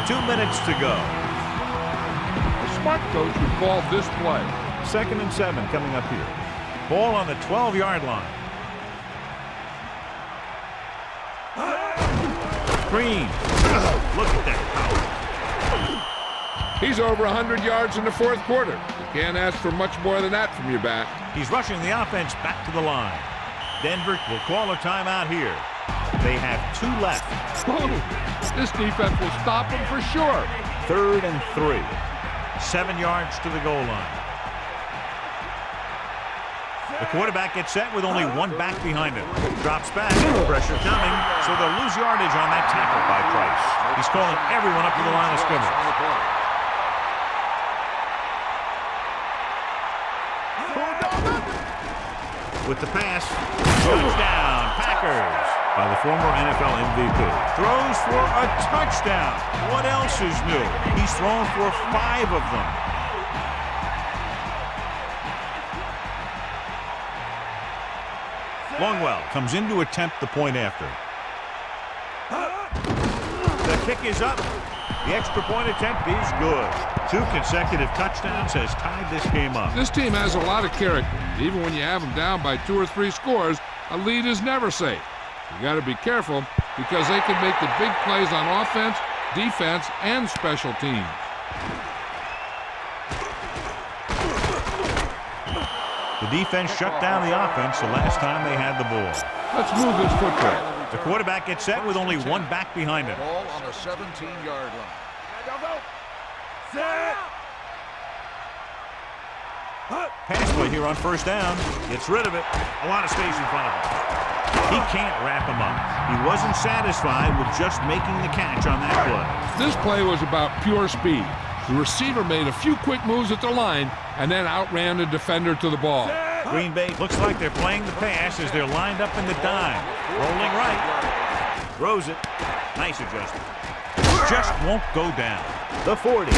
2 minutes to go. The smart coach will call this play. 2nd and 7 coming up here. Ball on the 12-yard line. Green. Look at that power. He's over 100 yards in the 4th quarter. You can't ask for much more than that from your back. He's rushing the offense back to the line. Denver will call a timeout here. They have 2 left. Whoa, this defense will stop him for sure. 3rd and 3. 7 yards to the goal line. The quarterback gets set with only 1 back behind him. Drops back. Pressure coming. So they'll lose yardage on that tackle by Price. He's calling everyone up to the line of scrimmage. With the pass, goes down, Packers, by the former NFL MVP. Throws for a touchdown. What else is new? He's thrown for 5 of them. Longwell comes in to attempt the point after. The kick is up. The extra point attempt is good. 2 consecutive touchdowns has tied this game up. This team has a lot of character. Even when you have them down by 2 or 3 scores, a lead is never safe. You got to be careful because they can make the big plays on offense, defense, and special teams. The defense shut down the offense the last time they had the ball. Let's move this football. The quarterback gets set with only 1 back behind him. Ball on the 17-yard line. Set. Pass play here on 1st down. Gets rid of it. A lot of space in front of him. He can't wrap him up. He wasn't satisfied with just making the catch on that play. This play was about pure speed. The receiver made a few quick moves at the line and then outran the defender to the ball. Green Bay looks like they're playing the pass as they're lined up in the dime. Rolling right. Throws it. Nice adjustment. Just won't go down. The 40.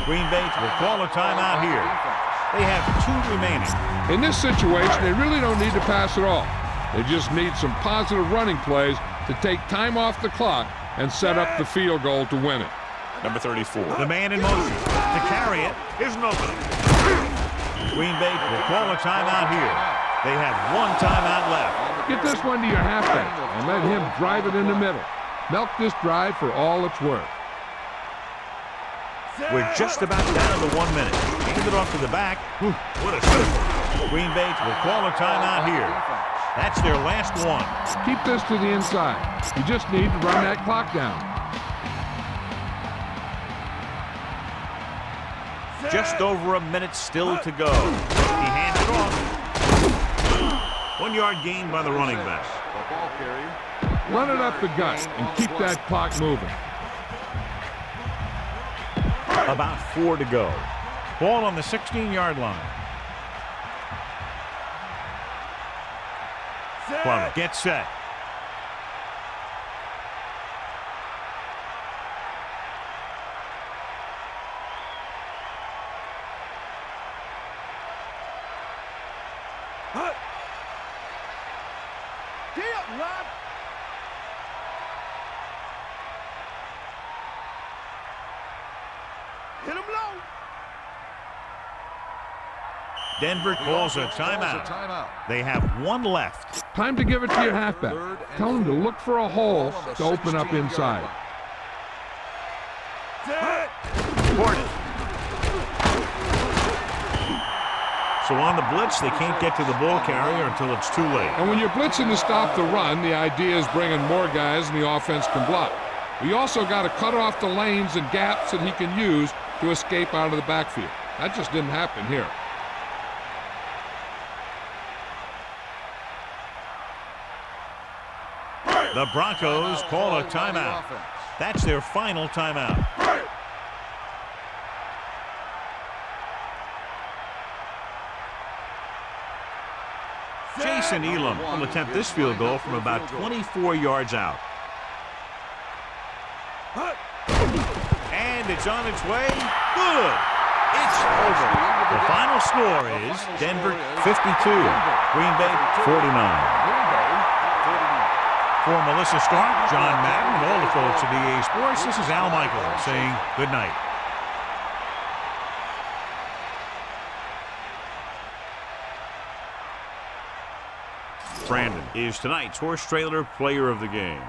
Green Bay will call a timeout here. They have 2 remaining. In this situation, they really don't need to pass at all. They just need some positive running plays to take time off the clock and set up the field goal to win it. Number 34. The man in motion. To carry it, here's an opening. Green Bay will call a timeout here. They have 1 timeout left. Get this one to your halfback and let him drive it in the middle. Milk this drive for all it's worth. We're just about down to 1 minute. Hand it off to the back. What a shoot. Green Bay will call a timeout here. That's their last one. Keep this to the inside. You just need to run that clock down. Just over a minute still to go. He hands it off. 1 yard gain by the running back. The ball carrier. Run it up the gut and keep that clock moving. About 4 to go. Ball on the 16-yard line. Plummer gets set. Hit him low. Denver calls a timeout. They have 1 left. Time to give it to your halfback. Tell him to look for a hole to open up inside. Portis. So on the blitz, they can't get to the ball carrier until it's too late. And when you're blitzing to stop the run, the idea is bringing more guys and the offense can block. We also got to cut off the lanes and gaps that he can use to escape out of the backfield. That just didn't happen here. The Broncos call a timeout. That's their final timeout. Jason Elam will attempt this field goal from about 24 yards out. And it's on its way. Good. It's over. The final score is Denver 52, Green Bay 49. For Melissa Stark, John Madden, and all the folks at EA Sports, this is Al Michaels saying good night. Brandon is tonight's horse trailer player of the game.